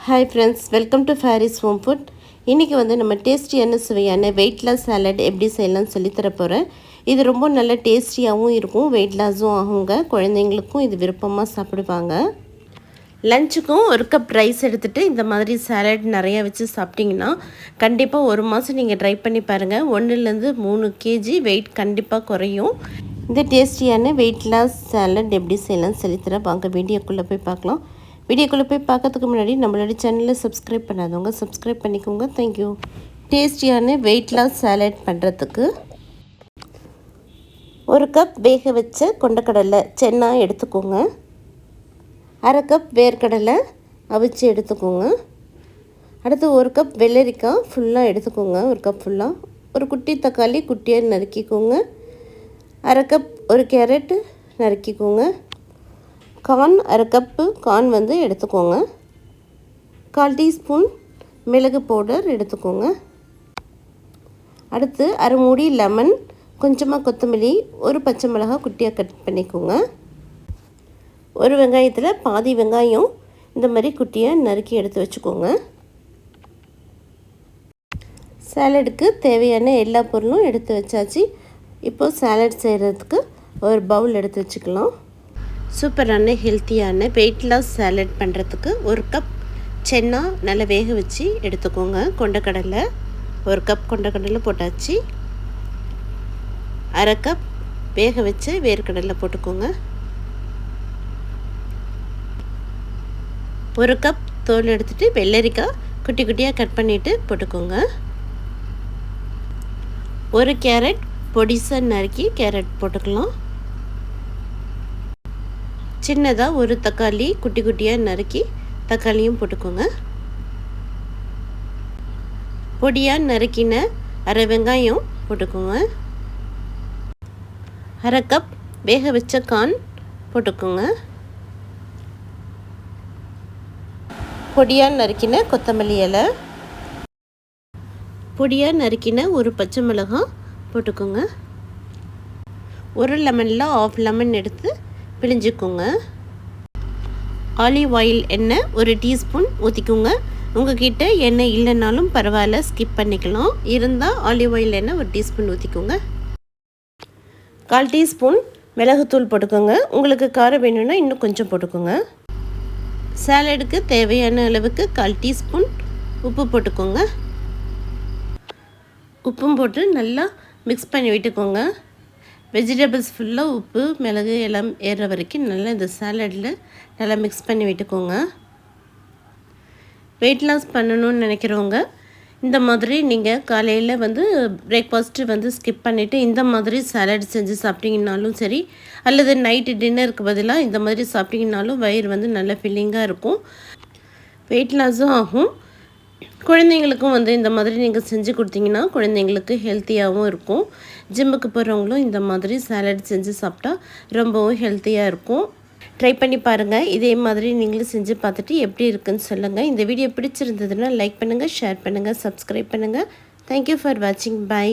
Hi friends, welcome to Fairy's Home Food. இன்றைக்கி வந்து நம்ம டேஸ்டியான சுவையான வெயிட் லாஸ் சாலட் எப்படி செய்யலாம்னு சொல்லித்தர போகிறேன். இது ரொம்ப நல்ல டேஸ்டியாகவும் இருக்கும், வெயிட் லாஸும் ஆகுங்க. குழந்தைங்களுக்கும் இது விருப்பமாக சாப்பிடுவாங்க. லஞ்சுக்கும் ஒரு கப் ரைஸ் எடுத்துகிட்டு இந்த மாதிரி சாலட் நிறையா வச்சு சாப்பிட்டிங்கன்னா கண்டிப்பாக ஒரு மாதம் நீங்கள் ட்ரை பண்ணி பாருங்கள். 1லேருந்து 3 kg வெயிட் கண்டிப்பாக குறையும். இந்த டேஸ்டியான வெயிட் லாஸ் சாலட் எப்படி செய்யலாம்னு சொல்லித்தரேன். வாங்க வீடியோக்குள்ளே போய் பார்க்கலாம். வீடியோக்குள்ளே போய் பார்க்கறதுக்கு முன்னாடி நம்மளோட சேனலை சப்ஸ்கிரைப் பண்ணாதவங்க சப்ஸ்கிரைப் பண்ணிக்கோங்க. தேங்க்யூ. டேஸ்டியான வெயிட் லாஸ் சாலட் பண்ணுறதுக்கு ஒரு கப் வேக வச்ச கொண்டக்கடலை சென்னா எடுத்துக்கோங்க. அரை கப் வேர்க்கடலை அவிச்சு எடுத்துக்கோங்க. அடுத்து ஒரு கப் வெள்ளரிக்காய் ஃபுல்லாக எடுத்துக்கோங்க. ஒரு கப் ஃபுல்லாக. ஒரு குட்டி தக்காளி குட்டியாக நறுக்கிக்கோங்க. அரை கப் ஒரு கேரட் நறுக்கிக்கோங்க. கார்ன் அரை கப்பு கார்ன் வந்து எடுத்துக்கோங்க. 1/4 டீஸ்பூன் மிளகு பவுடர் எடுத்துக்கோங்க. அடுத்து அரை மூடி லெமன், கொஞ்சமாக கொத்தமல்லி, ஒரு பச்சை மிளகாய் குட்டியாக கட் பண்ணிக்கோங்க. ஒரு வெங்காயத்தில் பாதி வெங்காயம் இந்த மாதிரி குட்டியாக நறுக்கி எடுத்து வச்சுக்கோங்க. சாலடுக்கு தேவையான எல்லா பொருளும் எடுத்து வச்சாச்சு. இப்போது சாலட் செய்கிறதுக்கு ஒரு பவுல் எடுத்து வச்சுக்கலாம். சூப்பரான ஹெல்த்தியான வெயிட் லாஸ் சாலட் பண்ணுறதுக்கு ஒரு கப் சென்னா நல்லா வேக வச்சு எடுத்துக்கோங்க. கொண்டக்கடலை ஒரு கப் கொண்டக்கடலை போட்டாச்சு. அரை கப் வேக வச்ச வேர்க்கடலை போட்டுக்கோங்க. ஒரு கப் தோல் எடுத்துகிட்டு வெள்ளரிக்காய் குட்டி குட்டியாக கட் பண்ணிவிட்டு போட்டுக்கோங்க. ஒரு கேரட் பொடிசாக நறுக்கி கேரட் போட்டுக்கலாம். சின்னதாக ஒரு தக்காளி குட்டி குட்டியாக நறுக்கி தக்காளியும் போட்டுக்கோங்க. பொடியாக நறுக்கின அரை வெங்காயம் போட்டுக்கோங்க. அரை கப் வேக வச்ச கார்ன் போட்டுக்கோங்க. பொடியாக நறுக்கின கொத்தமல்லி இலை, பொடியாக நறுக்கின ஒரு பச்சை மிளகாய் போட்டுக்கோங்க. ஒரு லெமனில் 1/2 லெமன் எடுத்து பிழிஞ்சிக்கோங்க. ஆலிவ் ஆயில் எண்ணெய் ஒரு டீஸ்பூன் ஊற்றிக்கோங்க. உங்கள்கிட்ட எண்ணெய் இல்லைனாலும் பரவாயில்ல, ஸ்கிப் பண்ணிக்கலாம். இருந்தால் ஆலிவ் ஆயில் எண்ணெய் ஒரு டீஸ்பூன் ஊற்றிக்கோங்க. 1/4 டீஸ்பூன் மிளகுத்தூள் போட்டுக்கோங்க. உங்களுக்கு காரம் வேணும்னா இன்னும் கொஞ்சம் போட்டுக்கோங்க. சாலடுக்கு தேவையான அளவுக்கு 1/4 டீஸ்பூன் உப்பு போட்டுக்கோங்க. உப்பும் போட்டு நல்லா மிக்ஸ் பண்ணி விட்டுக்கோங்க. வெஜிடபிள்ஸ் ஃபுல்லாக உப்பு மிளகு எல்லாம் ஏறுற வரைக்கும் நல்லா இந்த சாலடில் நல்லா மிக்ஸ் பண்ணி விட்டுக்கோங்க. வெயிட் லாஸ் பண்ணணும்னு நினைக்கிறவங்க இந்த மாதிரி நீங்கள் காலையில் வந்து பிரேக்ஃபாஸ்ட்டு வந்து ஸ்கிப் பண்ணிவிட்டு இந்த மாதிரி சாலட் செஞ்சு சாப்பிட்டிங்கனாலும் சரி, அல்லது நைட்டு டின்னருக்கு பதிலாக இந்த மாதிரி சாப்பிட்டிங்கனாலும் வயிறு வந்து நல்ல ஃபில்லிங்காக இருக்கும், வெயிட் லாஸும் ஆகும். குழந்தைங்களுக்கும் வந்து இந்த மாதிரி நீங்கள் செஞ்சு கொடுத்தீங்கன்னா குழந்தைங்களுக்கு ஹெல்த்தியாகவும் இருக்கும். ஜிம்முக்கு போகிறவங்களும் இந்த மாதிரி சாலட் செஞ்சு சாப்பிட்டா ரொம்பவும் ஹெல்த்தியாக இருக்கும். ட்ரை பண்ணி பாருங்கள். இதே மாதிரி நீங்களும் செஞ்சு பார்த்துட்டு எப்படி இருக்குன்னு சொல்லுங்கள். இந்த வீடியோ பிடிச்சிருந்ததுன்னா லைக் பண்ணுங்கள், ஷேர் பண்ணுங்கள், சப்ஸ்கிரைப் பண்ணுங்கள். தேங்க்யூ ஃபார் வாட்சிங். பை.